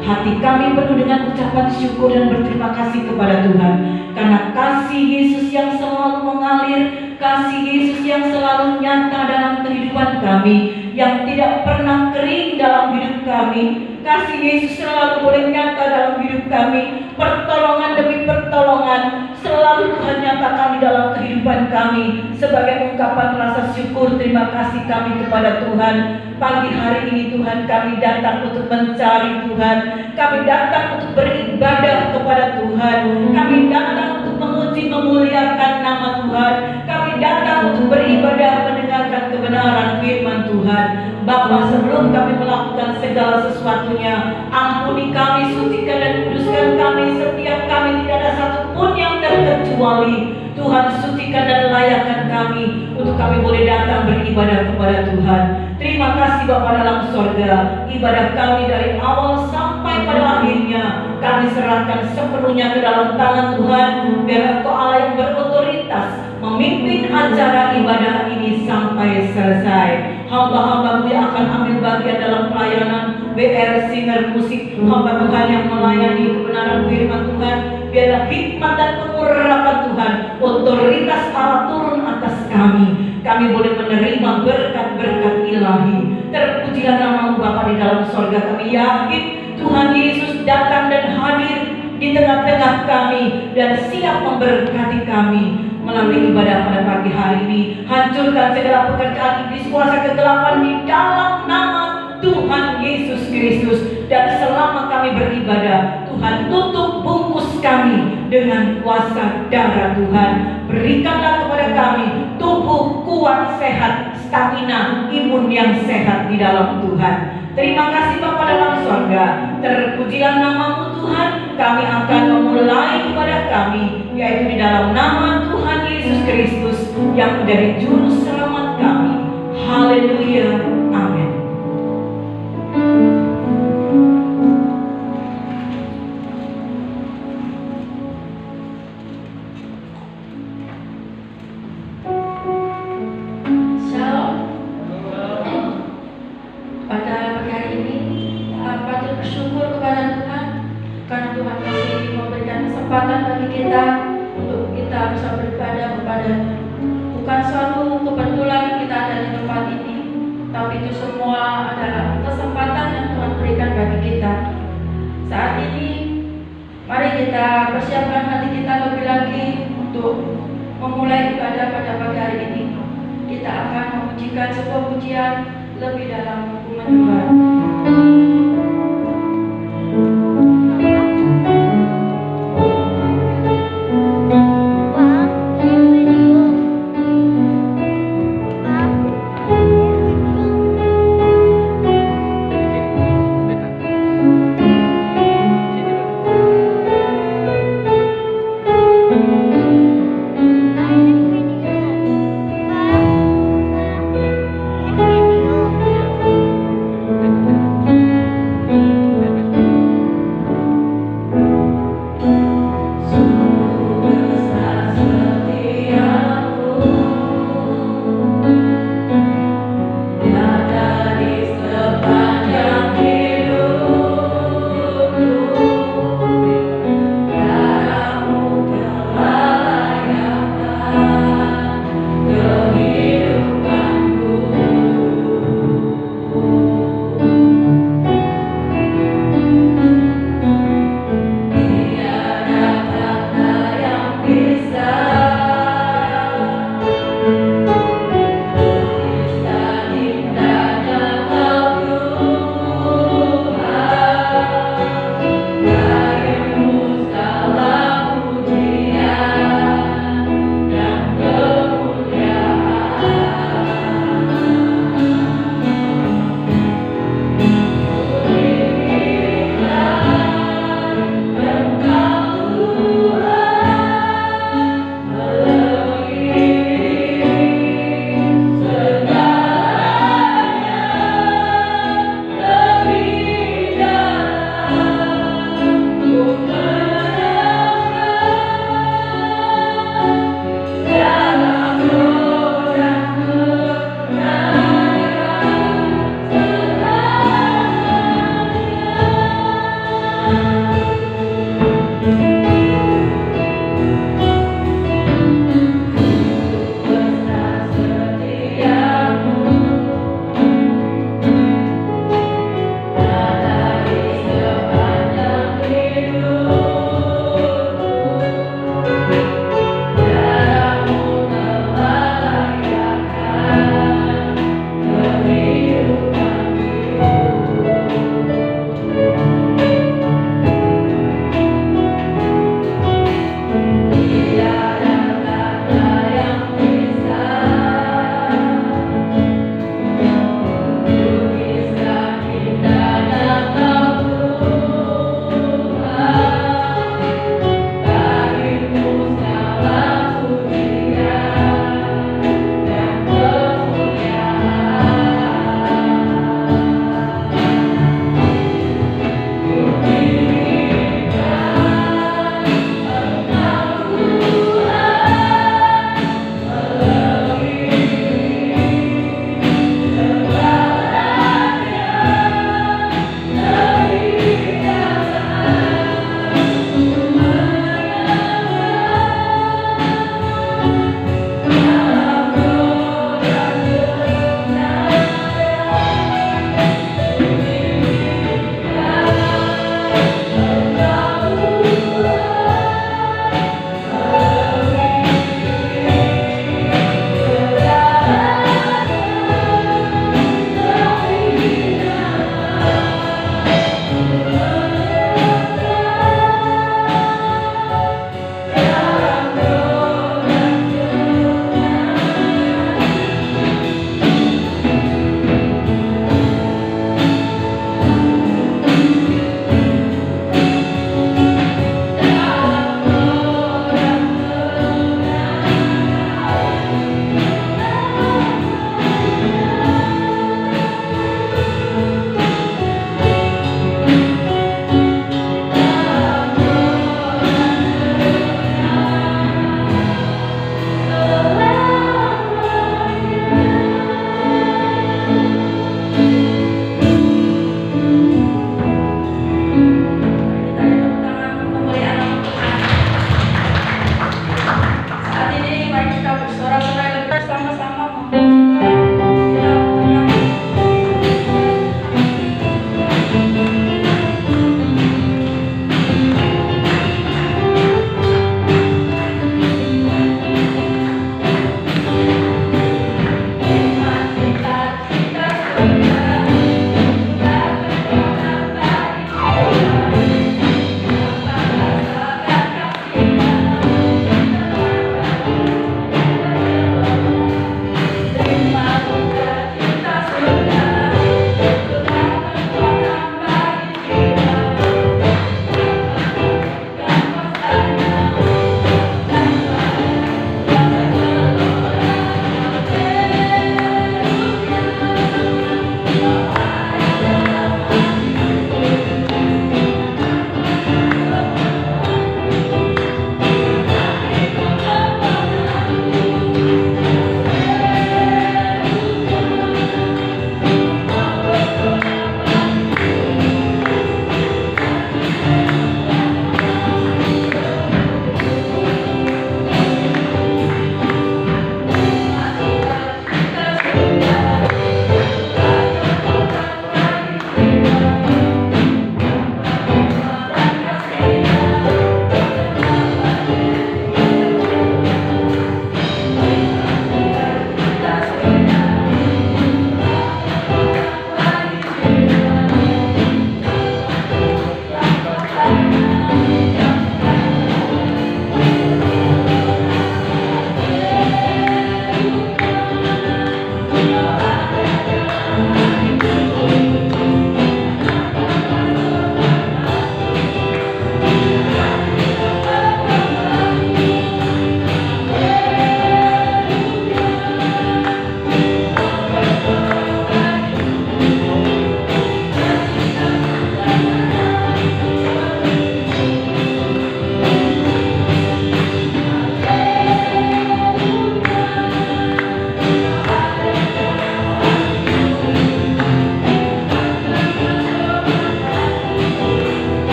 Hati kami penuh dengan ucapan syukur dan berterima kasih kepada Tuhan, karena kasih Yesus yang selalu mengalir, kasih Yesus yang selalu nyata dalam kehidupan kami, yang tidak pernah kering dalam hidup kami. Kasih Yesus selalu boleh nyata dalam hidup kami, pertolongan demi pertolongan selalu Tuhan nyatakan di dalam kehidupan kami sebagai ungkapan rasa syukur terima kasih kami kepada Tuhan. Pagi hari ini Tuhan, kami datang untuk mencari Tuhan, kami datang untuk beribadah kepada Tuhan, kami datang untuk memuji memuliakan nama Tuhan, kami datang untuk beribadah mendengarkan kebenaran firman Tuhan. Bapa, sebelum kami melakukan segala sesuatunya, ampuni kami, sucikan dan kuduskan kami. Setiap kami tidak ada satupun yang terkecuali. Tuhan, sucikan dan layakkan kami untuk kami boleh datang beribadah kepada Tuhan. Terima kasih Bapa dalam sorga. Ibadah kami dari awal sampai pada akhirnya kami serahkan sepenuhnya ke dalam tangan Tuhan. Biar Engkau Allah yang berotoritas memimpin acara ibadah ini sampai selesai. Hamba-hamba-Mu yang akan ambil bagian dalam pelayanan BR Singer Musik, hamba Tuhan yang melayani kebenaran firman Tuhan, biarlah hikmat dan pengurapan Tuhan, otoritas Allah turun atas kami. Kami boleh menerima berkat-berkat ilahi. Terpujilah nama-Mu Bapa di dalam sorga. Kami yakin Tuhan Yesus datang dan hadir di tengah-tengah kami dan siap memberkati kami melalui ibadah pada pagi hari ini. Hancurkan segala pekerjaan iblis kuasa kegelapan di dalam nama Tuhan Yesus Kristus. Dan selama kami beribadah, Tuhan tutup bungkus kami dengan kuasa darah Tuhan. Berikanlah kepada kami tubuh kuat, sehat, stamina, imun yang sehat di dalam Tuhan. Terima kasih Bapa dalam surga. Terpujilah nama-Mu Tuhan. Kami akan memulai ibadah kami, yaitu di dalam nama Tuhan Yesus Kristus yang menjadi juru selamat kami. Haleluya. Amin. Kesempatan bagi kita untuk kita bisa beribadah kepada-Nya. Bukan suatu kebetulan kita ada di tempat ini, tapi itu semua adalah kesempatan yang Tuhan berikan bagi kita. Saat ini, mari kita persiapkan hati kita lebih lagi untuk memulai ibadah pada pagi hari ini. Kita akan memujikan sebuah pujian lebih dalam menyembah.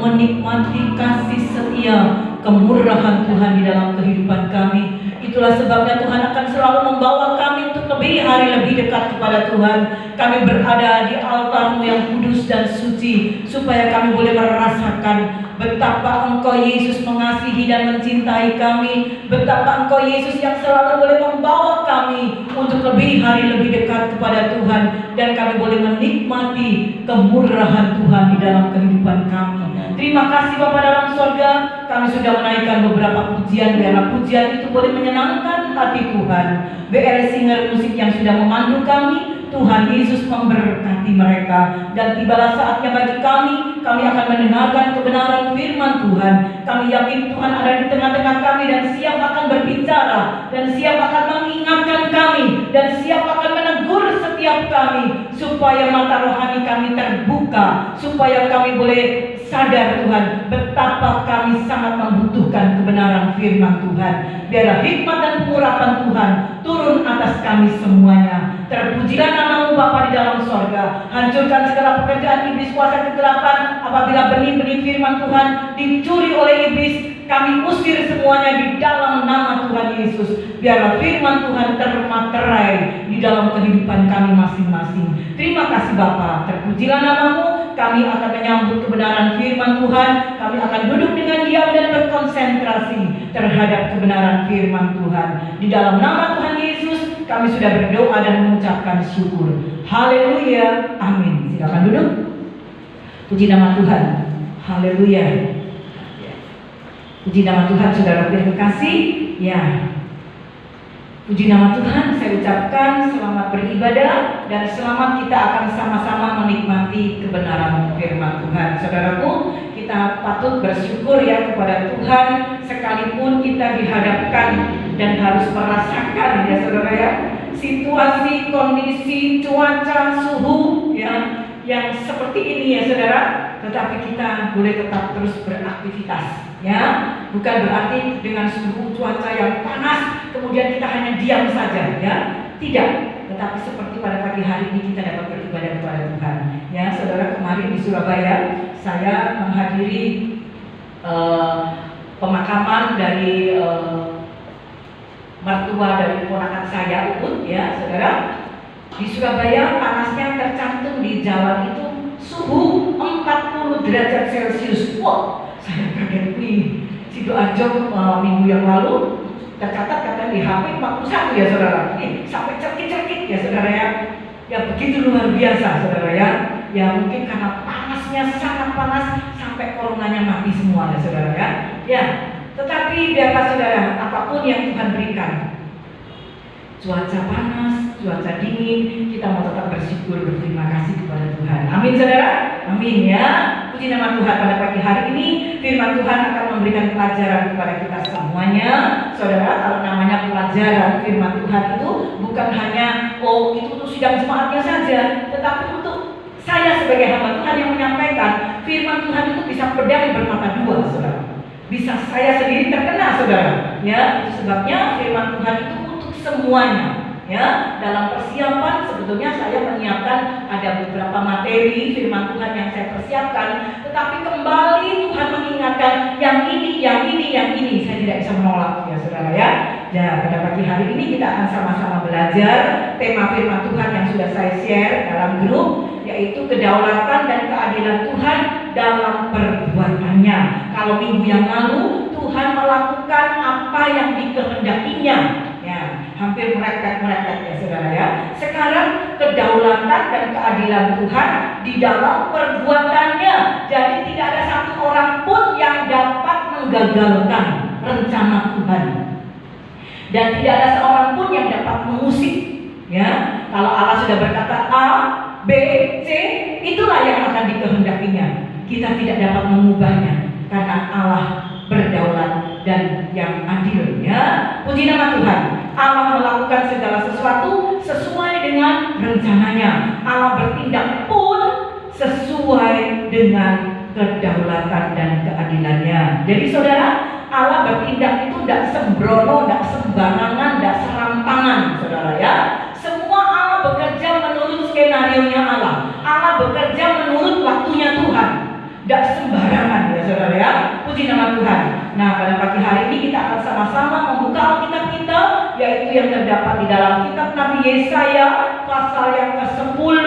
menikmati kasih setia, kemurahan Tuhan di dalam kehidupan kami. Itulah sebabnya Tuhan akan selalu membawa kami untuk lebih hari lebih dekat kepada Tuhan. Kami berada di altar-Mu yang kudus dan suci, supaya kami boleh merasakan betapa Engkau Yesus mengasihi dan mencintai kami, betapa Engkau Yesus yang selalu boleh membawa kami untuk lebih hari lebih dekat kepada Tuhan, dan kami boleh menikmati kemurahan Tuhan di dalam kehidupan kami. Terima kasih Bapa dalam sorga, kami sudah menaikkan beberapa pujian, biarlah pujian itu boleh menyenangkan hati Tuhan. BL Singer musik yang sudah memandu kami, Tuhan Yesus memberkati mereka. Dan tibalah saatnya bagi kami akan mendengarkan kebenaran firman Tuhan. Kami yakin Tuhan ada di tengah-tengah kami dan siap akan berbicara, dan siap akan mengingatkan kami, dan siap akan menegur setiap kami, supaya mata rohani kami terbuka, supaya kami boleh sadar Tuhan betapa kami sangat membutuhkan kebenaran firman Tuhan. Biarlah hikmat dan pengurapan Tuhan turun atas kami semuanya. Terpujilah nama-Mu Bapa di dalam sorga. Hancurkan segala pekerjaan iblis kuasa kegelapan. Apabila benih-benih firman Tuhan dicuri oleh iblis, kami usir semuanya di dalam nama Tuhan Yesus. Biarlah firman Tuhan termaterai di dalam kehidupan kami masing-masing. Terima kasih Bapa. Terpujilah nama-Mu. Kami akan menyambut kebenaran firman Tuhan. Kami akan duduk dengan diam dan berkonsentrasi terhadap kebenaran firman Tuhan. Di dalam nama Tuhan Yesus kami sudah berdoa dan mengucapkan syukur. Haleluya. Amin. Silakan duduk. Puji nama Tuhan. Haleluya. Puji nama Tuhan, saudara terkasih. Ya. Puji nama Tuhan, saya ucapkan selamat beribadah dan selamat kita akan sama-sama menikmati kebenaran firman Tuhan. Saudaraku, kita patut bersyukur ya kepada Tuhan sekalipun kita dihadapkan dan harus merasakan ya saudara ya, situasi, kondisi, cuaca, suhu ya yang seperti ini ya saudara, tetapi kita boleh tetap terus beraktivitas ya, bukan berarti dengan suhu cuaca yang panas kemudian kita hanya diam saja ya, tidak, tetapi seperti pada pagi hari ini kita dapat beribadah kepada Tuhan ya saudara. Kemarin di Surabaya saya menghadiri pemakaman dari mertua dari ponakan saya Uut ya saudara. Di Surabaya panasnya tercantum di Jawa itu suhu 40 derajat Celcius. Wah, saya kaget nih. Sidoarjo minggu yang lalu tercatat kata di HP 41 ya saudara. Sampai cerkit-cerkit ya saudara ya. Ya begitu luar biasa saudara ya. Ya mungkin karena panasnya sangat panas sampai coronanya mati semua ya saudara ya. Ya, tetapi biarlah saudara, apapun yang Tuhan berikan, cuaca panas, cuaca dingin, kita mau tetap bersyukur, berterima kasih kepada Tuhan. Amin saudara, amin ya. Puji nama Tuhan. Pada pagi hari ini firman Tuhan akan memberikan pelajaran kepada kita semuanya. Saudara, kalau namanya pelajaran firman Tuhan itu bukan hanya itu untuk sidang jemaatnya saja, tetapi untuk saya sebagai hamba Tuhan yang menyampaikan firman Tuhan itu bisa pedang bermata dua saudara. Bisa saya sendiri terkena saudara ya, itu sebabnya firman Tuhan itu untuk semuanya ya. Dalam persiapan sebetulnya saya menyiapkan ada beberapa materi firman Tuhan yang saya persiapkan, tetapi kembali Tuhan mengingatkan yang ini saya tidak bisa menolak ya saudara ya. Ya, pada pagi hari ini kita akan sama-sama belajar tema firman Tuhan yang sudah saya share dalam grup, yaitu kedaulatan dan keadilan Tuhan dalam perbuatannya. Kalau minggu yang lalu Tuhan melakukan apa yang dikehendakinya ya, hampir merepet ya saudara ya. Sekarang kedaulatan dan keadilan Tuhan di dalam perbuatannya. Jadi tidak ada satu orang pun yang dapat menggagalkan rencana Tuhan, dan tidak ada seorang pun yang dapat mengusik ya. Kalau Allah sudah berkata A, B, C, itulah yang akan dikehendakinya. Kita tidak dapat mengubahnya karena Allah berdaulat dan yang adil ya. Puji nama Tuhan. Allah melakukan segala sesuatu sesuai dengan rencananya. Allah bertindak pun sesuai dengan kedaulatan dan keadilannya. Jadi saudara, Allah bertindak itu tidak sembrono, tidak sembarangan, tidak serampangan saudara ya. Semua Allah bekerja menurut skenario-nya Allah. Allah bekerja menurut waktunya Tuhan. Tidak sembarangan ya saudara ya. Puji nama Tuhan. Nah, pada pagi hari ini kita akan sama-sama membuka Alkitab kita, yaitu yang terdapat di dalam kitab Nabi Yesaya pasal yang ke-10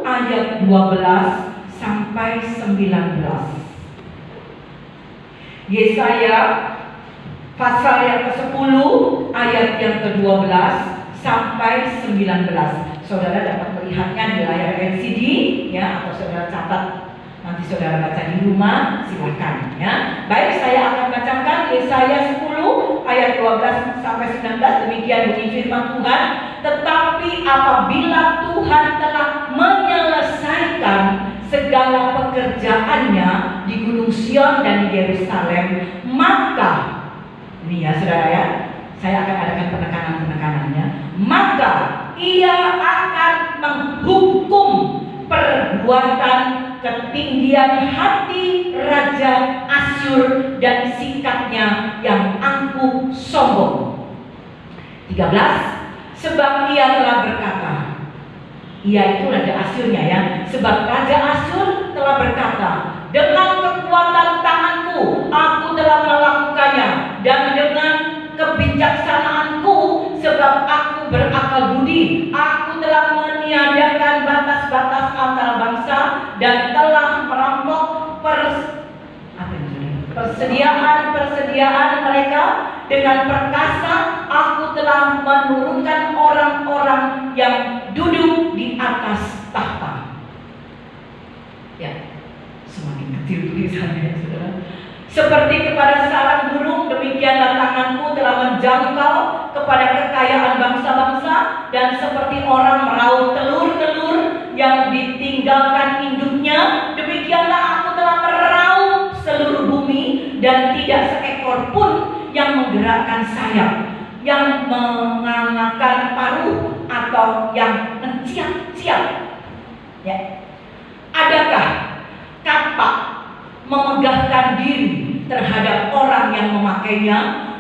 ayat 12 sampai 19. Yesaya pasal yang ke-10 ayat yang ke-12 sampai 19. Saudara dapat melihatnya di layar LCD ya, atau saudara catat nanti saudara baca di rumah, silakan ya. Baik, saya akan bacakan Yesaya 10 ayat 12 sampai 19. Demikian bunyi firman Tuhan. Tetapi apabila Tuhan telah menyelesaikan segala pekerjaannya di Gunung Sion dan di Yerusalem, maka ini ya saudara ya, saya akan adakan penekanan-penekanannya. Maka ia akan menghukum perbuatan ketinggian hati Raja Asyur dan sikapnya yang angkuh sombong. 13. Sebab ia telah berkata, ia itu Raja Asyurnya ya. Sebab Raja Asyur telah berkata, dengan kekuatan tanganku aku telah melakukannya, dan dengan kebijaksanaanku, sebab aku berakal budi, aku telah meniadakan batas-batas antara bangsa dan telah merampok persediaan mereka dengan perkasa. Aku telah menurunkan orang-orang yang duduk di atas tahta. Ya, semakin kecil tulisannya saudara. Seperti kepada sarang burung, demikianlah tanganku telah menjangkau kepada kekayaan bangsa-bangsa, dan seperti orang meraup telur-telur yang ditinggalkan induknya, demikianlah aku telah meraup seluruh bumi, dan tidak seekor pun yang menggerakkan sayap, yang mengangkat paruh, atau yang menciap-ciap. Ya. Adakah kapak memegahkan diri terhadap orang yang memakainya,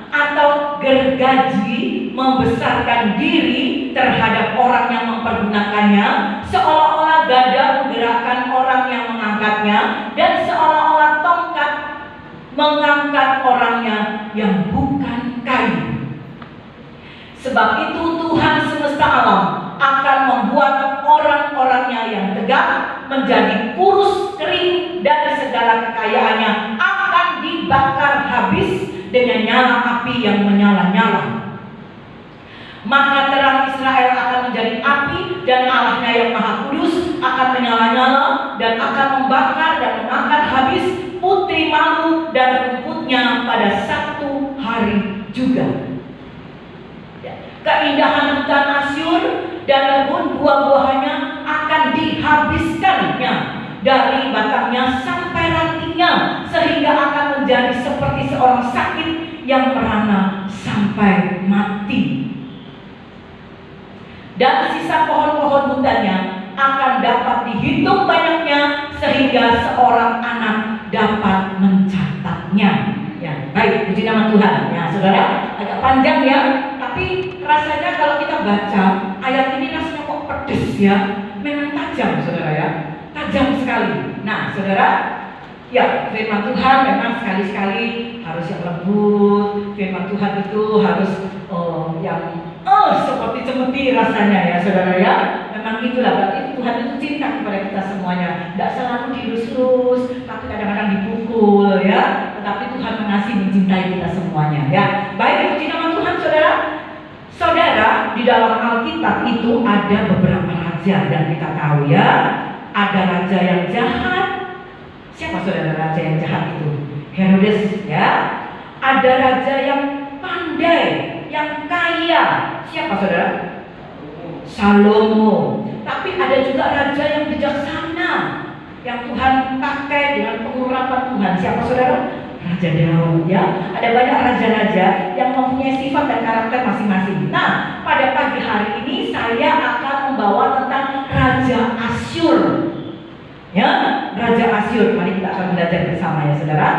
atau gergaji membesarkan diri terhadap orang yang mempergunakannya, seolah-olah gada menggerakkan orang yang mengangkatnya, dan seolah-olah tongkat mengangkat orangnya yang bukan kayu. Sebab itu Tuhan semesta alam akan membuat orang-orangnya yang tegak menjadi kurus kering, dan segala kekayaannya akan dibakar habis dengan nyala api yang menyala-nyala. Maka terang Israel akan menjadi api, dan Allahnya yang Maha Kudus akan menyala-nyala dan akan membakar dan memakan habis putri malu dan rumputnya pada satu hari juga. Keindahan hutan Asyur dan kebun buah-buahannya akan dihabiskannya dari batangnya sampai rantingnya, sehingga akan menjadi seperti seorang sakit yang merana sampai mati. Dan sisa pohon-pohon hutannya akan dapat dihitung banyaknya, sehingga seorang anak dapat mencatatnya. Ya, baik, puji nama Tuhan. Ya, saudara, agak panjang ya, tapi rasanya kalau kita baca ayat ini rasanya kok pedes ya. Memang tajam saudara ya, tajam sekali. Nah saudara, ya firman Tuhan memang sekali-sekali harus yang lembut. Firman Tuhan itu harus yang seperti cemeti rasanya ya saudara ya. Memang itulah, berarti Tuhan itu cinta kepada kita semuanya. Tidak selalu dilus-lus, tapi kadang-kadang dipukul ya. Tetapi Tuhan mengasihi, mencintai kita semuanya ya. Baik, puji nama Tuhan saudara. Saudara, di dalam Alkitab itu ada beberapa raja, dan kita tahu ya, ada raja yang jahat. Siapa saudara raja yang jahat itu? Herodes ya. Ada raja yang pandai, yang kaya. Siapa saudara? Salomo. Tapi ada juga raja yang bijaksana, yang Tuhan pakai dengan pengurapan Tuhan. Siapa saudara? Raja Daud ya. Ada banyak raja-raja yang mempunyai sifat dan karakter masing-masing. Nah, pada pagi hari ini saya akan membawa tentang Raja Asyur. Ya, Raja Asyur. Mari kita akan belajar bersama ya saudara.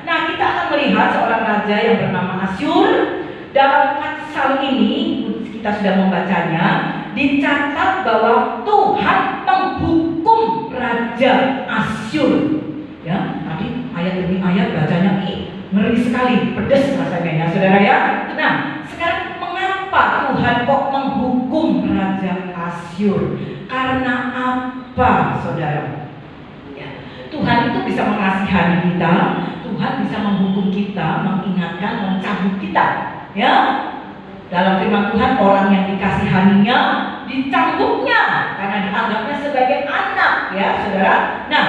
Nah, kita akan melihat seorang raja yang bernama Asyur. Dalam pasal ini kita sudah membacanya, dicatat bahwa Tuhan menghukum Raja Asyur. Ya, ayat demi ayat bacanya ngeri sekali, pedes rasanya ya saudara ya. Nah, sekarang mengapa Tuhan kok menghukum Raja Asyur? Karena apa saudara? Ya, Tuhan itu bisa mengasihani kita, Tuhan bisa menghukum kita, mengingatkan, mencabut kita. Ya, dalam firman Tuhan, orang yang dikasihaninya dicambuknya karena dianggapnya sebagai anak, ya saudara. Nah,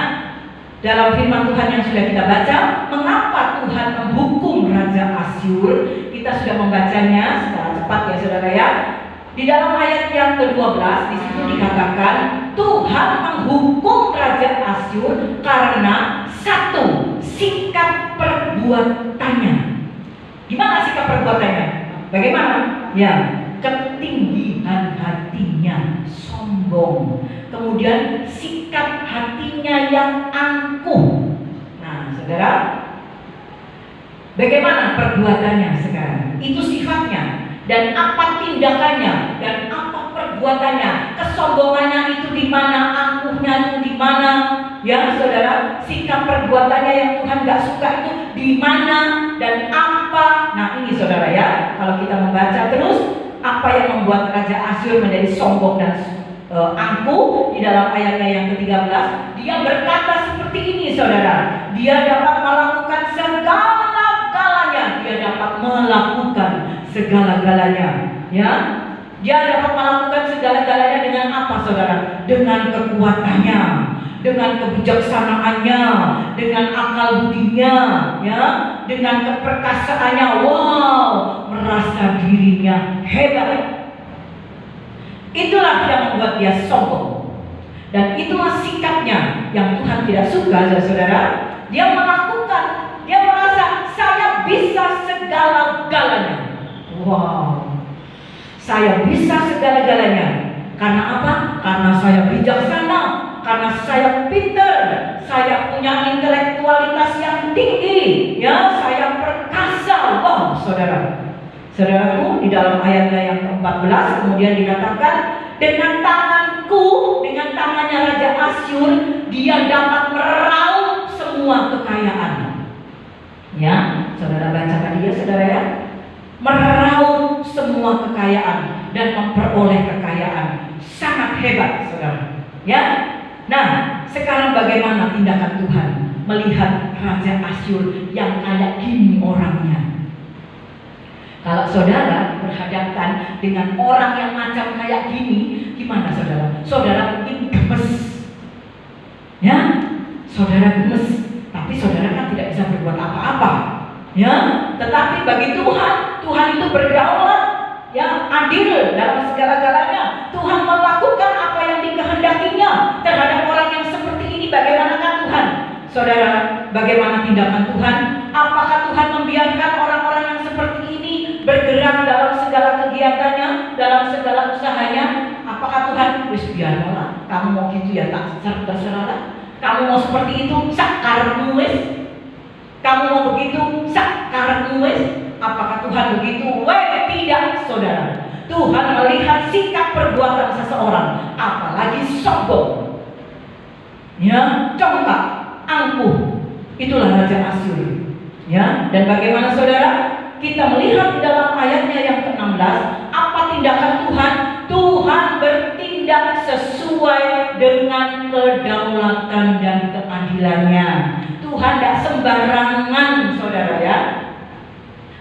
dalam firman Tuhan yang sudah kita baca, mengapa Tuhan menghukum Raja Asyur? Kita sudah membacanya secara cepat ya saudara ya. Di dalam ayat yang ke-12 di situ dikatakan Tuhan menghukum Raja Asyur karena satu, sikap perbuatannya. Gimana sikap perbuatannya? Bagaimana? Ya, ketinggian hatinya, sombong. Kemudian sikap hatinya yang angkuh. Nah, saudara, bagaimana perbuatannya sekarang? Itu sifatnya. Dan apa tindakannya? Dan apa perbuatannya? Kesombongannya itu di mana? Angkuhnya itu di mana? Ya, saudara, sikap perbuatannya yang Tuhan gak suka itu di mana dan apa? Nah, ini saudara ya, kalau kita membaca terus apa yang membuat Raja Asyur menjadi sombong dan angkuh di dalam ayatnya yang ke-13, dia berkata seperti ini saudara, dia dapat melakukan segala-galanya, dia dapat melakukan segala-galanya, ya. Dia dapat melakukan segala-galanya dengan apa saudara? Dengan kekuatannya, dengan kebijaksanaannya, dengan akal budinya, ya, dengan keperkasaannya. Wow, merasa dirinya hebat. Itulah yang membuat dia sombong. Dan itulah sikapnya yang Tuhan tidak suka, ya saudara. Dia melakukan, dia merasa saya bisa segala-galanya. Wow, saya bisa segala-galanya. Karena apa? Karena saya bijaksana, karena saya pintar, saya punya intelektualitas yang tinggi, ya, saya perkasa. Wow, saudara. Saudaraku, di dalam ayatnya yang ke-14 kemudian dikatakan, dengan tanganku, dengan tangannya Raja Asyur, dia dapat meraup semua kekayaan. Ya, saudara baca tadi ya saudara ya, meraup semua kekayaan dan memperoleh kekayaan. Sangat hebat saudara. Ya, nah sekarang bagaimana tindakan Tuhan melihat Raja Asyur yang kayak gini orangnya? Kalau saudara diperhadapkan dengan orang yang macam kayak gini, gimana saudara? Saudara mungkin gemes, ya, saudara gemes. Tapi saudara kan tidak bisa berbuat apa-apa, ya. Tetapi bagi Tuhan, Tuhan itu berdaulat, ya, adil dalam segala-galanya. Tuhan melakukan apa yang dikehendakinya terhadap orang yang seperti ini. Bagaimanakah Tuhan? Saudara, bagaimana tindakan Tuhan? Apakah Tuhan membiarkan orang-orang yang seperti ini bergerak dalam segala kegiatannya, dalam segala usahanya? Apakah Tuhan, wis biarlah, kamu mau gitu ya, tak terserah. Kamu mau seperti itu, sakarmu wis. Kamu mau begitu, sakarmu wis. Apakah Tuhan begitu? Tidak, saudara. Tuhan melihat sikap perbuatan seseorang, apalagi sombong, ya, congkak, angkuh. Itulah Raja Asyur. Ya, dan bagaimana saudara? Kita melihat di dalam ayatnya yang ke-16, apa tindakan Tuhan? Tuhan bertindak sesuai dengan kedaulatan dan keadilannya. Tuhan tidak sembarangan saudara ya.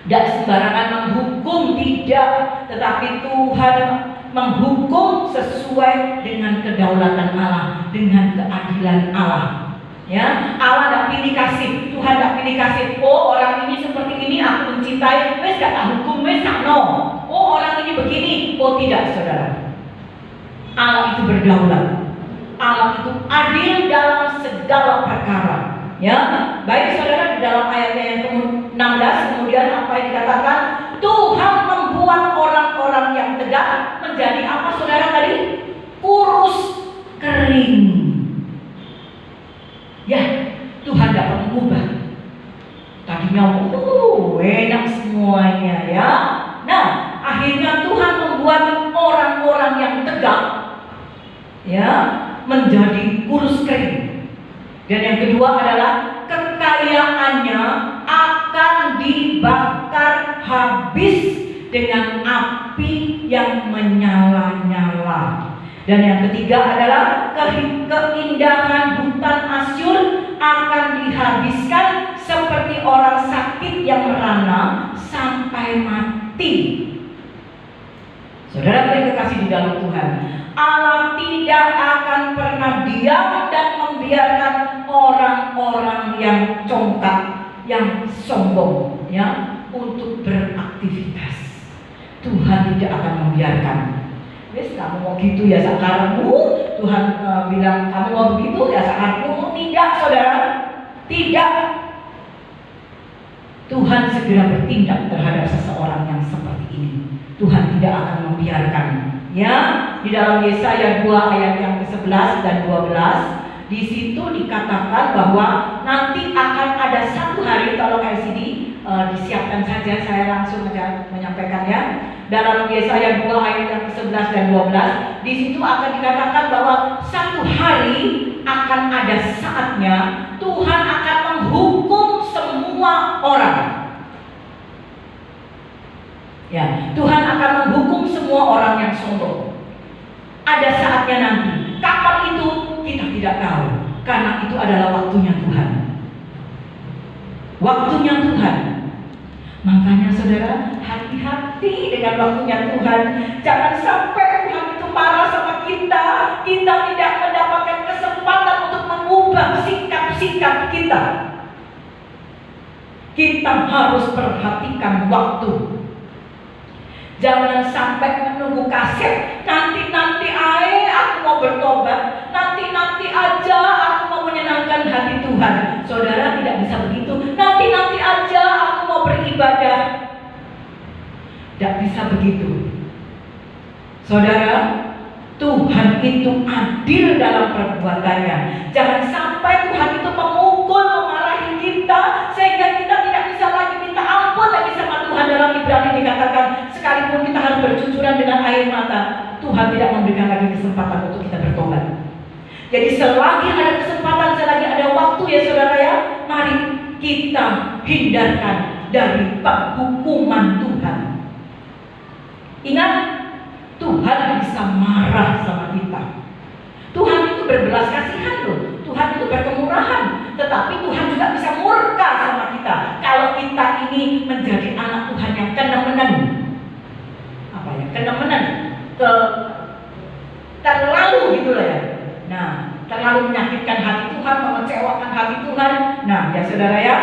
Tidak sembarangan menghukum, tidak. Tetapi Tuhan menghukum sesuai dengan kedaulatan Allah, dengan keadilan Allah. Ya, Allah tidak pilih kasih, Tuhan tidak pilih kasih. Oh, orang ini seperti ini, aku mencintai, wes gak hukum, wes gak no. Oh, orang ini begini, oh tidak, saudara. Allah itu berdaulat, Allah itu adil dalam segala perkara. Ya, baik saudara, di dalam ayatnya yang ke-16 kemudian apa yang dikatakan? Tuhan membuat orang-orang yang tegak menjadi apa saudara tadi? Kurus kering. Ya, Tuhan dapat mengubah. Tadinya enak semuanya ya. Nah, akhirnya Tuhan membuat orang-orang yang tegak, ya, menjadi kurus kering. Dan yang kedua adalah kekal kekayaannya akan dibakar habis dengan api yang menyala-nyala. Dan yang ketiga adalah keindahan hutan Asyur akan dihabiskan seperti orang sakit yang merana sampai mati. Saudara yang kekasih di dalam Tuhan, Allah tidak akan pernah diam dan membiarkan orang-orang yang congkak, yang sombong, ya, untuk beraktivitas. Tuhan tidak akan membiarkan. Wes, kamu mau gitu ya sakarmu, Tuhan bilang kamu mau begitu ya sakarmu. Tidak, saudara, tidak. Tuhan segera bertindak terhadap seseorang yang seperti ini. Tuhan tidak akan membiarkan. Ya, di dalam Yesaya 2 ayat yang ke-11 dan 12, di situ dikatakan bahwa nanti akan ada satu hari, tolong LCD disiapkan saja, saya langsung menyampaikan ya. Dalam Yesaya 2 ayat yang ke-11 dan 12, di situ akan dikatakan bahwa satu hari akan ada saatnya Tuhan akan menghukum semua orang. Ya, Tuhan akan menghukum semua orang yang sombong. Ada saatnya nanti. Kapan itu kita tidak tahu, karena itu adalah waktunya Tuhan. Waktunya Tuhan. Makanya saudara, hati-hati dengan waktunya Tuhan. Jangan sampai Tuhan itu marah sama kita. Kita tidak mendapatkan kesempatan untuk mengubah sikap-sikap kita. Kita harus perhatikan waktu. Jangan sampai menunggu kaset. Nanti aku mau bertobat. Nanti aja aku mau menyenangkan hati Tuhan. Saudara, tidak bisa begitu. Nanti aja aku mau beribadah. Tidak bisa begitu. Saudara, Tuhan itu adil dalam perbuatannya. Jangan sampai Tuhan itu memukul, memarahi kita sehingga kita tidak bisa lagi minta ampun lagi sama Tuhan. Dalam Ibrani dikatakan, sekalipun kita harus bercucuran dengan air mata, Tuhan tidak memberikan lagi kesempatan untuk kita bertobat. Jadi selagi ada kesempatan, selagi ada waktu ya saudara ya, mari kita hindarkan dari hukuman Tuhan. Ingat, Tuhan bisa marah sama kita. Tuhan itu berbelas kasihan loh. Tuhan itu berkemurahan. Tetapi Tuhan juga bisa murka sama kita kalau kita ini menjadi anak Tuhan yang kenemenan. Apa ya? Kenemenan, terlalu gitu lah ya. Nah, terlalu menyakitkan hati Tuhan, mengecewakan hati Tuhan. Nah, ya saudara ya,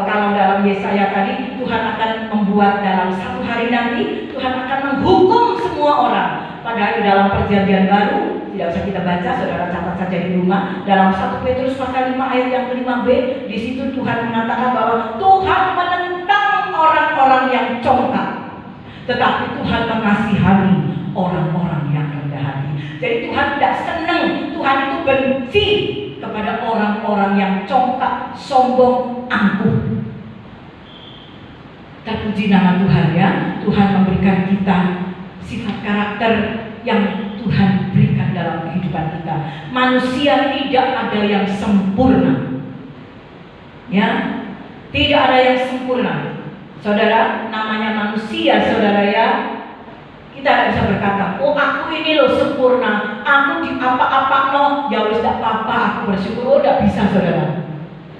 kalau dalam Yesaya tadi, Tuhan akan membuat dalam satu hari nanti Tuhan akan menghukum semua orang. Padahal di dalam Perjanjian Baru tidak usah kita baca, saudara catat saja di rumah. Dalam 1 Petrus pasal 5 ayat yang ke-5b, di situ Tuhan mengatakan bahwa Tuhan menentang orang-orang yang congkak, tetapi Tuhan mengasihani orang-orang yang rendah hati. Jadi Tuhan tidak senang, Tuhan itu benci kepada orang-orang yang congkak, sombong, angkuh. Terpuji nama Tuhan ya. Tuhan memberikan kita sifat karakter yang Tuhan berikan dalam kehidupan kita. Manusia tidak ada yang sempurna. Ya, tidak ada yang sempurna. Saudara, namanya manusia, saudara ya. Kita tidak bisa berkata, oh aku ini loh sempurna, aku di apa-apa no, ya wis tidak apa-apa, aku bersyukur. Oh tidak bisa saudara.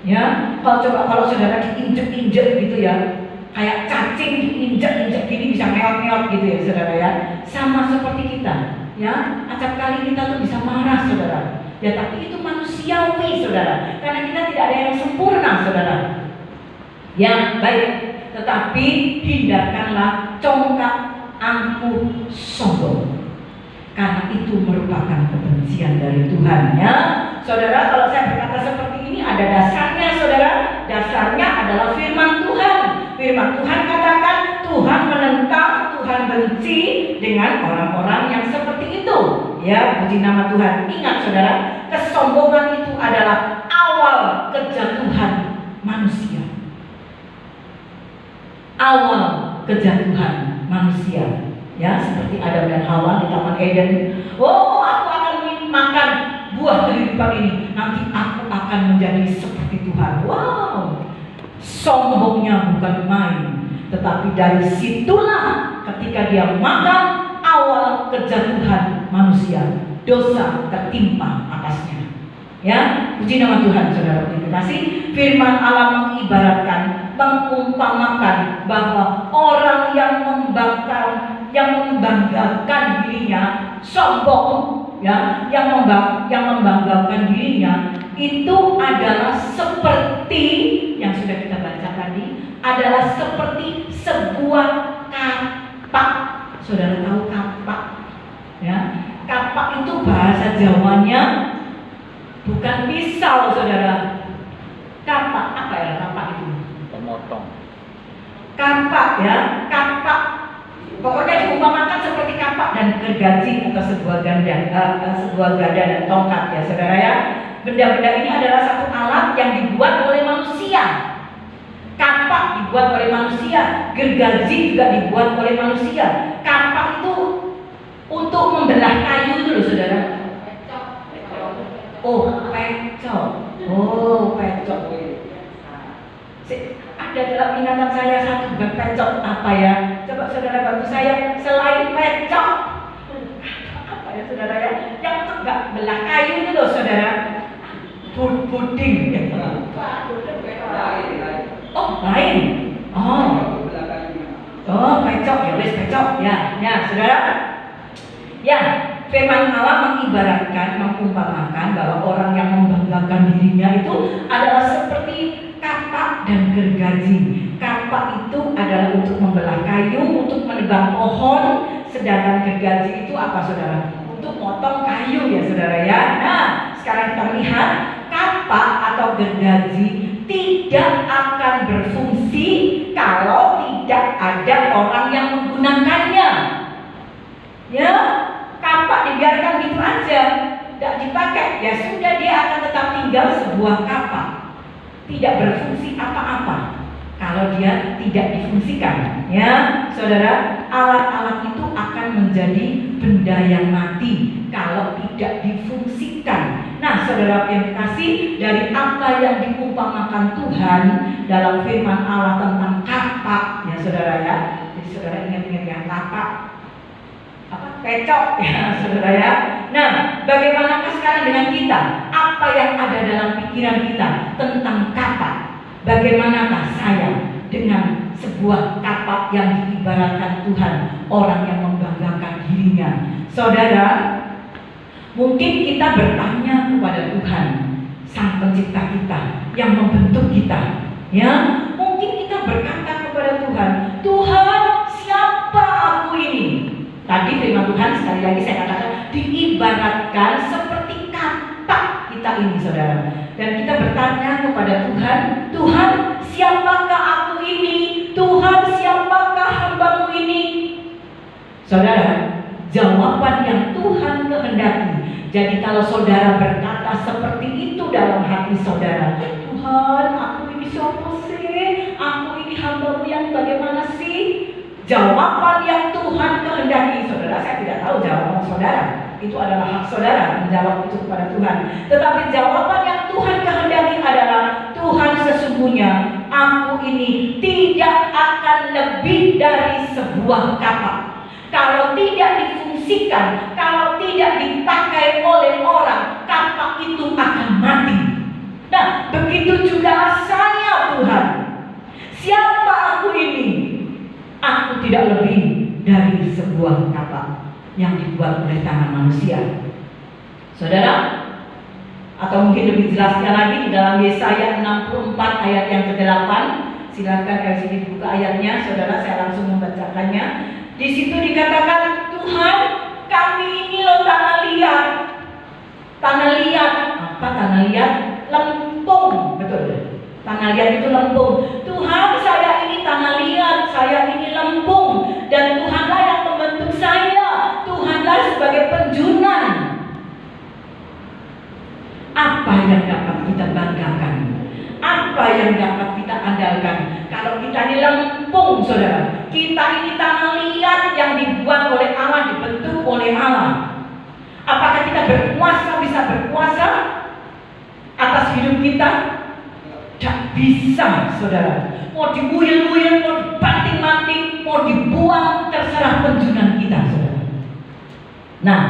Ya, kalau saudara diinjek-injek gitu ya, kayak cacing diinjek-injek gini bisa meot-meot gitu ya saudara ya. Sama seperti kita, ya. Acap kali kita tuh bisa marah saudara. Ya tapi itu manusiawi saudara, karena kita tidak ada yang sempurna saudara. Ya baik, tetapi hindarkanlah congkak, angkuh, sombong, karena itu merupakan kebencian dari Tuhan ya. Saudara, kalau saya berkata seperti ini ada dasarnya saudara. Dasarnya adalah firman Tuhan. Firman Tuhan katakan Tuhan menentang, Tuhan benci dengan orang-orang yang seperti itu. Ya, puji nama Tuhan. Ingat saudara, kesombongan itu adalah awal kejatuhan manusia. Awal kejatuhan manusia, ya, seperti Adam dan Hawa di Taman Eden. Oh, aku akan makan buah kehidupan ini, nanti aku akan akan menjadi seperti Tuhan. Wow, sombongnya bukan main. Tetapi dari situlah ketika dia makan, awal kejatuhan manusia, dosa tertimpa atasnya. Ya, puji nama Tuhan, saudara terkasih. Firman Allah mengibaratkan, mengumpamakan bahwa orang yang membanggakan dirinya sombong, ya, yang membanggakan dirinya itu adalah seperti yang sudah kita baca tadi, adalah seperti sebuah kapak. Saudara tahu kapak? Ya, kapak itu bahasa Jawanya bukan pisau, saudara. Kapak apa ya kapak itu? Pemotong. Kapak ya, kapak. Pokoknya diumpamakan seperti kapak dan gergaji atau sebuah gada dan tongkat ya, saudara ya. Benda-benda ini adalah satu alat yang dibuat oleh manusia. Kapak dibuat oleh manusia, gergaji juga dibuat oleh manusia. Kapak itu untuk membelah kayu itu loh, saudara. Oh, pecok. Oh, pecok. Ada dalam ingatan saya satu pecok apa ya? Coba saudara bantu saya, selain pecok apa ya, saudara ya? Yang tegak belah kayu itu loh, saudara. Puding. Oh, lain. Oh, pecok ya, wes pecok ya, saudara. Ya, firman Allah mengibaratkan, mengumpamakan bahwa orang yang membanggakan dirinya itu adalah seperti kapak dan gergaji. Kapak itu adalah untuk membelah kayu, untuk menebang pohon, sedangkan gergaji itu apa, saudara? Untuk motong kayu ya, saudara ya. Nah, sekarang kita melihat kapak atau gergaji tidak akan berfungsi kalau tidak ada orang yang menggunakannya. Ya, kapak dibiarkan gitu aja, tidak dipakai, ya sudah, dia akan tetap tinggal sebuah kapak, tidak berfungsi apa-apa kalau dia tidak difungsikan. Ya, saudara, alat-alat itu akan menjadi benda yang mati kalau tidak difungsikan. Nah, saudara yang kasih, dari apa yang diumpamakan Tuhan dalam firman Allah tentang kapak, ya saudara ya. Jadi saudara ingat-ingat yang kapak, apa, pecok ya, saudara ya. Nah, bagaimanakah sekarang dengan kita? Apa yang ada dalam pikiran kita tentang kapak? Bagaimanakah saya dengan sebuah kapak yang diibaratkan Tuhan, orang yang membanggakan dirinya? Saudara, mungkin kita bertanya kepada Tuhan, Sang Pencipta kita, yang membentuk kita. Ya, mungkin kita berkata kepada Tuhan, Tuhan, siapa aku ini? Tadi firman Tuhan sekali lagi saya katakan diibaratkan seperti kapak kita ini, saudara. Dan kita bertanya kepada Tuhan, Tuhan, siapakah aku ini? Tuhan, siapakah hambamu ini? Saudara, jawaban yang Tuhan kehendaki. Jadi kalau saudara berkata seperti itu dalam hati saudara, Tuhan, aku ini siapa sih? Aku ini hambamu yang bagaimana sih? Jawaban yang Tuhan kehendaki, saudara, saya tidak tahu jawaban saudara. Itu adalah hak saudara menjawab itu kepada Tuhan. Tetapi jawaban yang Tuhan kehendaki adalah, Tuhan, sesungguhnya aku ini tidak akan lebih dari sebuah kapak. Kalau tidak difungsikan, kalau tidak dipakai oleh orang, kapak itu akan mati. Nah, begitu juga saya, Tuhan. Siapa aku ini? Aku tidak lebih dari sebuah kapak yang dibuat oleh tangan manusia. Saudara, atau mungkin lebih jelasnya lagi di dalam Yesaya 64 ayat yang ke-8. Silakan dari sini buka ayatnya, saudara, saya langsung membacakannya. Di situ dikatakan, Tuhan, kami ini loh tanah liat. Tanah liat, apa tanah liat? Lempung, betul. Tanah liat itu lempung. Tuhan, saya ini tanah liat, saya ini lempung, dan Tuhanlah yang membentuk saya. Tuhanlah sebagai penjunan. Apa yang dapat kita banggakan? Apa yang dapat kita andalkan? Kalau kita ini lempung, saudara, kita ini tanah liat yang dibuat oleh Allah, dibentuk oleh Allah. Apakah kita berkuasa, bisa berkuasa? atas hidup kita? Tak bisa, saudara. Mau dibuyel-buyel, mau dibanting-banting, mau dibuang, terserah penjunan kita, saudara. Nah,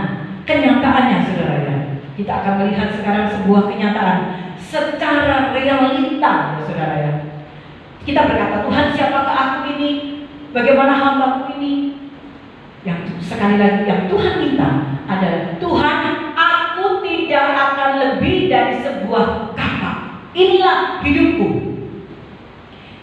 kenyataannya, saudara ya, kita akan melihat sekarang sebuah kenyataan secara realita, saudara ya. Kita berkata, Tuhan, siapakah aku ini? Bagaimana hambaku ini? Yang sekali lagi yang Tuhan minta adalah, Tuhan, aku tidak akan lebih dari sebuah kakak. Inilah hidupku.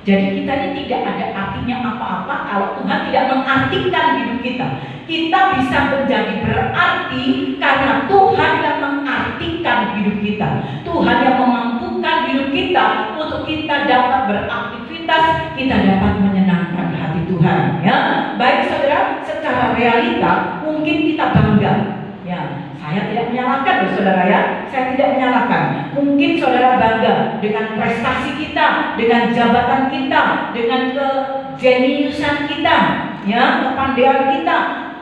Jadi kita ini tidak ada artinya apa-apa kalau Tuhan tidak mengartikan hidup kita. Kita bisa menjadi berarti karena Tuhan yang mengartikan hidup kita. Tuhan yang memampukan hidup kita untuk kita dapat beraktivitas, kita dapat menyenangkan hati Tuhan. Ya, baik saudara, secara realita mungkin kita bangga. Ya, saya tidak menyalahkan, saudara ya. Saya tidak menyalahkan. Mungkin saudara bangga dengan prestasi kita, dengan jabatan kita, dengan kejeniusan kita, ya, kepandaian kita.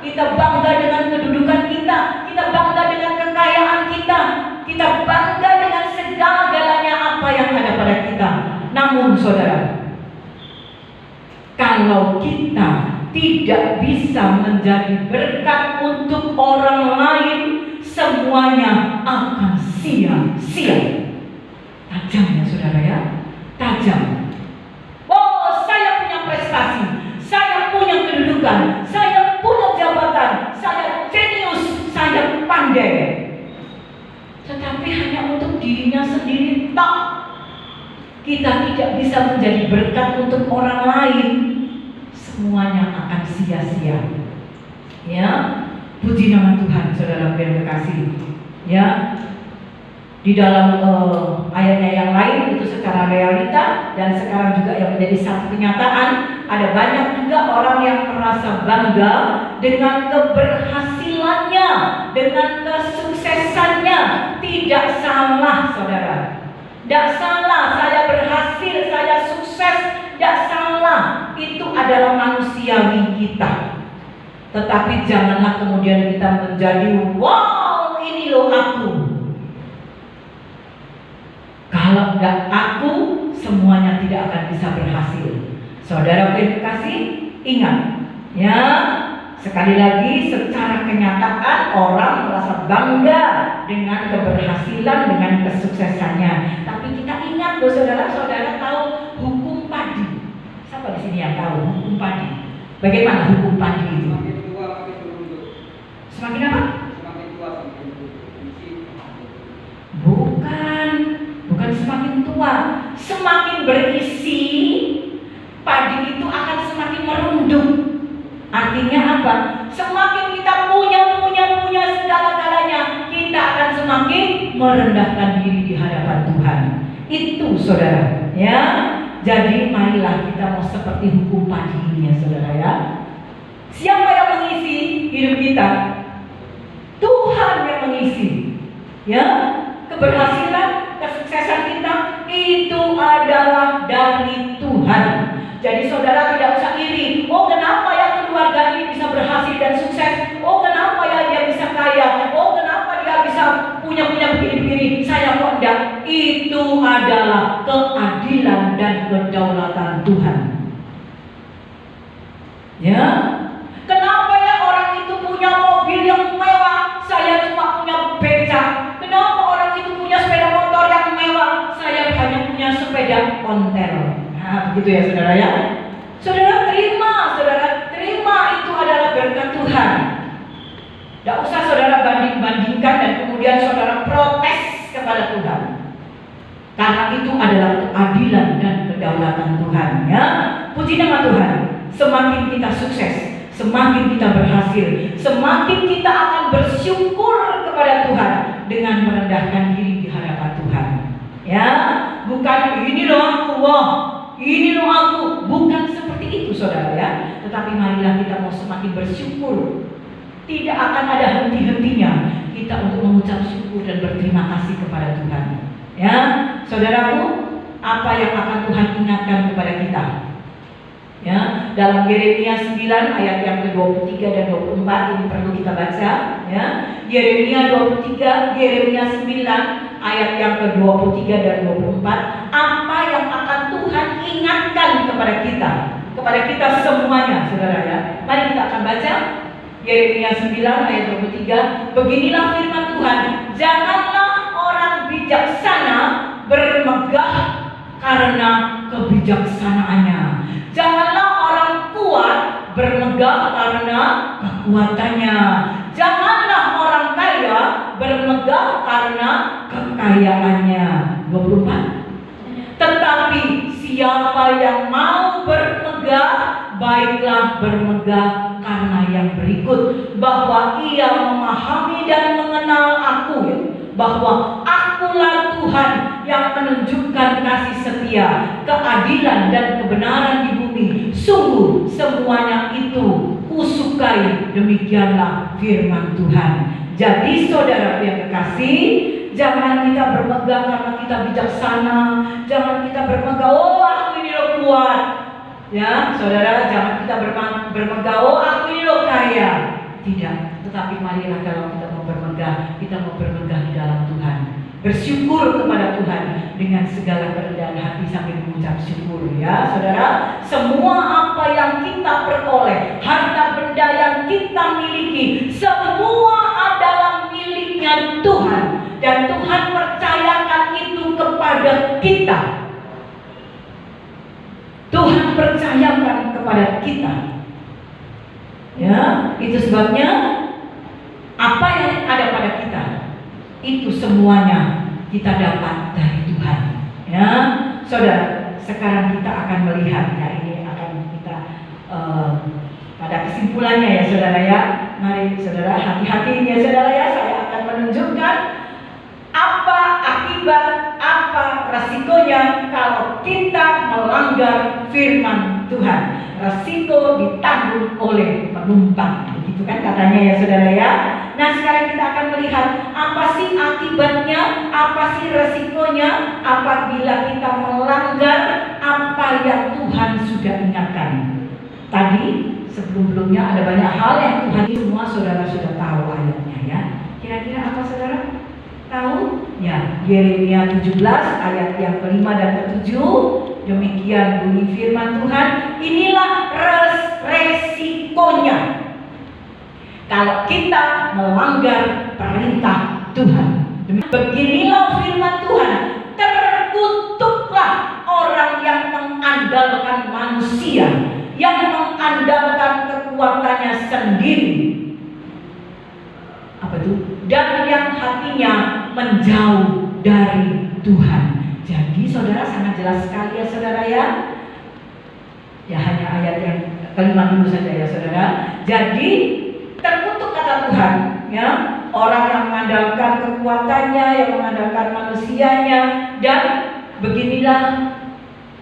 Kita bangga dengan kedudukan kita. Kita bangga dengan kekayaan kita. Kita bangga dengan segala-galanya apa yang ada pada kita. Namun saudara, kalau kita tidak bisa menjadi berkat untuk orang lain, semuanya akan sia-sia. Tajam ya saudara ya, tajam. Oh, saya punya prestasi, saya punya kedudukan, saya punya jabatan, saya jenius, saya pandai. Tetapi hanya untuk dirinya sendiri, tak. Kita tidak bisa menjadi berkat untuk orang lain, semuanya akan sia-sia. Ya, puji nama Tuhan, saudara yang terkasih. Ya, di dalam ayatnya yang lain itu secara realita, dan sekarang juga yang menjadi satu kenyataan, ada banyak juga orang yang merasa bangga dengan keberhasilannya, dengan kesuksesannya. Tidak salah, saudara. Tidak salah, saya berhasil, saya sukses. Tidak salah, itu adalah manusiawi kita. Tetapi janganlah kemudian kita menjadi, wow, ini loh aku. Kalau enggak aku, semuanya tidak akan bisa berhasil. Saudara yang terkasih, ingat ya, sekali lagi, secara kenyataan orang merasa bangga dengan keberhasilan, dengan kesuksesannya. Tapi kita ingat loh saudara-saudara tahu hukum padi. Siapa di sini yang tahu hukum padi? Bagaimana hukum padi itu? Semakin tua makin beruntung. Semakin apa? Semakin tua semakin beruntung. Bukan semakin tua, semakin berisi, padi itu akan semakin merunduk. Artinya apa? Semakin kita punya segala-galanya, kita akan semakin merendahkan diri di hadapan Tuhan. Itu saudara, ya. Jadi marilah kita mau seperti hukum padi ini ya saudara ya. Siapa yang mengisi hidup kita? Tuhan yang mengisi. Ya, keberhasilan, kesuksesan kita itu adalah dari Tuhan. Jadi saudara tidak usah iri. Oh, kenapa ya keluarga ini bisa berhasil dan sukses? Oh, kenapa ya dia bisa kaya? Oh, kenapa dia bisa punya begini-begini? Saya kok enggak? Itu adalah keadilan dan kedaulatan Tuhan. Ya, kenapa ya orang itu punya mobil yang mewah, saya cuma punya becak? Kenapa orang itu punya sepeda motor yang mewah, saya hanya punya sepeda ontel? Nah, begitu ya saudara ya. Saudara terima itu adalah berkat Tuhan. Tidak usah saudara banding-bandingkan dan kemudian saudara protes kepada Tuhan. Karena itu adalah keadilan dan kedaulatan Tuhan ya. Puji nama Tuhan. Semakin kita sukses, semakin kita berhasil, semakin kita akan bersyukur kepada Tuhan dengan merendahkan diri di hadapan Tuhan. Ya, bukan ini loh aku, wah, ini loh aku, bukan seperti itu saudara ya. Tetapi marilah kita mau semakin bersyukur. Tidak akan ada henti-hentinya kita untuk mengucap syukur dan berterima kasih kepada Tuhan. Ya, saudaraku, apa yang akan Tuhan ingatkan kepada kita? Ya, dalam Yeremia 9 ayat yang ke-23 dan 24 ini perlu kita baca ya. Yeremia 23, Yeremia 9 ayat yang ke-23 dan 24, apa yang akan Tuhan ingatkan kepada kita semuanya, saudara ya. Mari kita akan baca Yeremia 9 ayat 23. Beginilah firman Tuhan, janganlah orang bijaksana bermegah karena kebijaksanaannya. Janganlah orang kuat bermegah karena kekuatannya. Janganlah orang kaya bermegah karena kekayaannya. 24. Tetapi siapa yang mau bermegah, baiklah bermegah karena yang berikut, bahwa ia memahami dan mengenal aku, bahwa akulah Tuhan yang menunjukkan kasih setia, keadilan dan kebenaran di bumi. Sungguh semuanya itu kusukai, demikianlah firman Tuhan. Jadi saudara yang kekasih, jangan kita bermegah karena kita bijaksana. Jangan kita bermegah, oh aku ini loh kuat. Ya, saudara, jangan kita bermegah, oh aku ini loh kaya. Tidak, tetapi marilah kalau kita mau bermegah, kita mau bermegah di dalam Tuhan. Bersyukur kepada Tuhan dengan segala kerendahan hati sambil mengucap syukur, ya saudara. Semua apa yang kita peroleh, harta benda yang kita miliki, semua adalah miliknya Tuhan. Dan Tuhan percayakan itu kepada kita. Tuhan percayakan kepada kita. Ya, itu sebabnya apa yang ada pada kita itu semuanya kita dapat dari Tuhan. Ya, saudara, sekarang kita akan melihat, ya ini akan kita pada kesimpulannya ya saudara ya. Mari saudara hati-hati ya saudara ya. Saya akan menunjukkan apa akibat, apa resikonya kalau kita melanggar firman Tuhan. Resiko ditanggung oleh penumpang, begitu kan katanya ya saudara ya. Nah sekarang kita akan melihat apa sih akibatnya, apa sih resikonya apabila kita melanggar apa yang Tuhan sudah ingatkan. Tadi sebelum-sebelumnya ada banyak hal yang Tuhan, semua saudara sudah tahu ayatnya ya. Kira-kira apa saudara? Tahu? Ya, Yeremia 17 ayat yang ke-5 dan ke-7. Demikian bunyi firman Tuhan. Inilah resikonya kalau kita melanggar perintah Tuhan. Beginilah firman Tuhan. Terkutuklah orang yang mengandalkan manusia, yang mengandalkan kekuatannya sendiri. Apa itu? Dan yang hatinya menjauh dari Tuhan. Jadi saudara sangat jelas sekali ya saudara ya. Ya hanya ayat yang ke-5 dulu saja ya saudara. Jadi terkutuk kata Tuhan ya, orang yang mengandalkan kekuatannya, yang mengandalkan manusianya, dan beginilah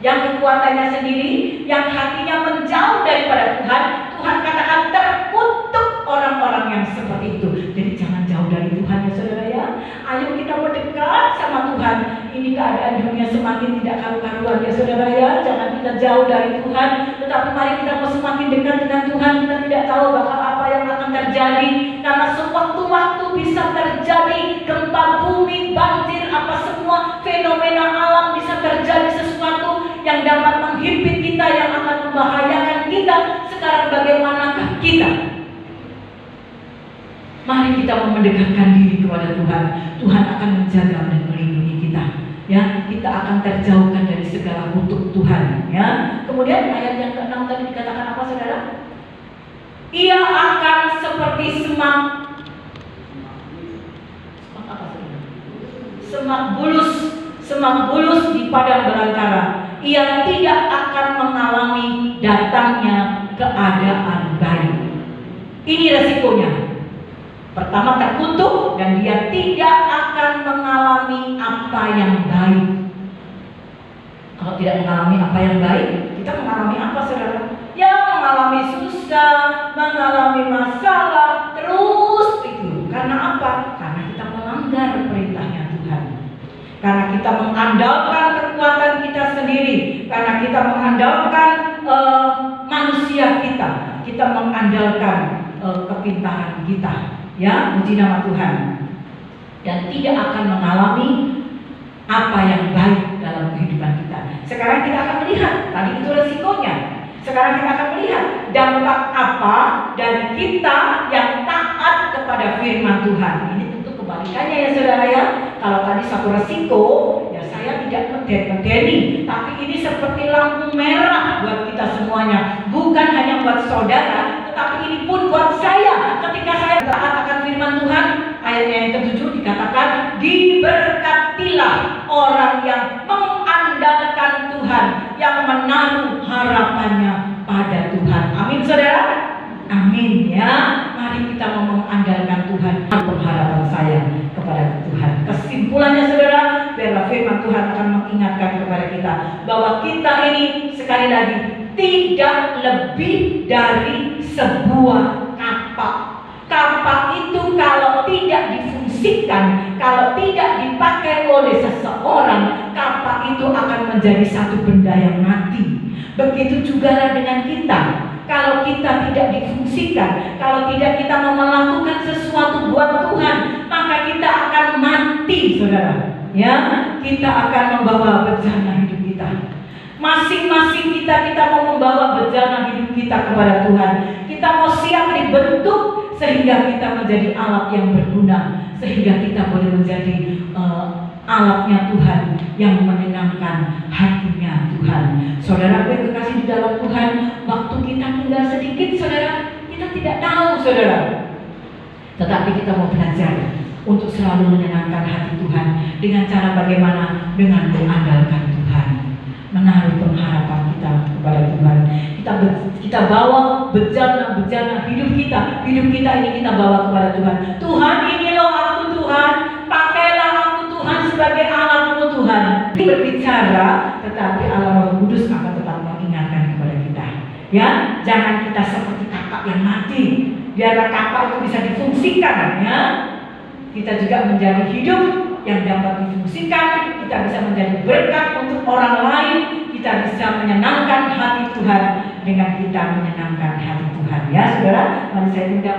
yang kekuatannya sendiri, yang hatinya menjauh daripada Tuhan. Tuhan katakan terkutuk orang-orang yang seperti itu. Jadi jangan jauh dari Tuhan ya saudara ya. Ayo kita mendekat sama Tuhan. Ini keadaan dunia semakin tidak karu-karuan ya saudara ya. Jangan kita jauh dari Tuhan, tetapi mari kita mau semakin dekat dengan Tuhan. Kita tidak tahu bakal apa yang akan terjadi, karena sewaktu-waktu bisa terjadi gempa bumi, banjir, apa semua fenomena alam bisa terjadi sesuatu yang dapat menghimpit kita, yang akan membahayakan kita. Sekarang bagaimanakah kita? Mari kita mendekatkan diri kepada Tuhan. Tuhan akan menjaga dan melindungi kita. Ya, kita akan terjauhkan dari segala kutuk Tuhan. Ya. Kemudian ayat yang ke-6 tadi dikatakan apa saudara? Ia akan seperti semak apa saudara? Semak bulus di padang belantara. Ia tidak akan mengalami datangnya keadaan baik. Ini resikonya. Pertama terkutuk, dan dia tidak akan mengalami apa yang baik. Kalau tidak mengalami apa yang baik, kita mengalami apa saudara? Ya mengalami susah, mengalami masalah, terus itu. Karena apa? Karena kita melanggar perintahnya Tuhan. Karena kita mengandalkan kekuatan kita sendiri. Karena kita mengandalkan manusia kita. Kita mengandalkan kepintaran kita. Ya, puji nama Tuhan. Dan tidak akan mengalami apa yang baik dalam kehidupan kita. Sekarang kita akan melihat, tadi itu resikonya. Sekarang kita akan melihat dampak apa dari kita yang taat kepada firman Tuhan. Ini tentu kebalikannya ya saudara ya. Kalau tadi satu resiko, ya saya tidak meden-medeni, tapi ini seperti lampu merah buat kita semuanya. Bukan hanya buat saudara, tetapi ini pun buat saya. Ketika saya taat akan firman Tuhan, ayatnya yang ke-7 dikatakan, diberkatilah orang yang mengandalkan Tuhan, yang menaruh harapannya pada Tuhan. Amin saudara? Amin ya. Mari kita mengandalkan Tuhan. Pengharapan saya kepada Tuhan. Kesimpulannya saudara, biarlah firman Tuhan akan mengingatkan kepada kita bahwa kita ini sekali lagi tidak lebih dari sebuah kapak. Kapak itu kalau tidak difungsikan, kalau tidak dipakai oleh seseorang, kapak itu akan menjadi satu benda yang mati. Begitu juga dengan kita. Kalau kita tidak difungsikan, kalau tidak kita mau melakukan sesuatu buat Tuhan, maka kita akan mati, saudara. Ya, kita akan membawa bejana hidup kita. Masing-masing kita mau membawa bejana hidup kita kepada Tuhan. Kita mau siap dibentuk sehingga kita menjadi alat yang berguna, sehingga kita boleh menjadi alatnya Tuhan yang menyenangkan hatinya Tuhan. Saudara yang kekasih di dalam Tuhan, waktu kita tinggal sedikit saudara, kita tidak tahu saudara. Tetapi kita mau belajar untuk selalu menyenangkan hati Tuhan. Dengan cara bagaimana? Dengan mengandalkan Tuhan, menaruh pengharapan kita kepada Tuhan. Kita bawa bejana hidup kita ini kita bawa kepada Tuhan. Tuhan, ini loh aku Tuhan, pakailah aku Tuhan sebagai alatmu Tuhan. Ini berbicara, tetapi Allah Roh Kudus akan tetap mengingatkan kepada kita. Ya, jangan kita seperti kapak yang mati. Biarlah kapak itu bisa difungsikan. Ya, kita juga menjadi hidup yang dapat difungsikan. Kita bisa menjadi berkat untuk orang lain. Kita bisa menyenangkan hati Tuhan dengan kita menyenangkan hati Tuhan. Ya, saudara, mari saya tinggal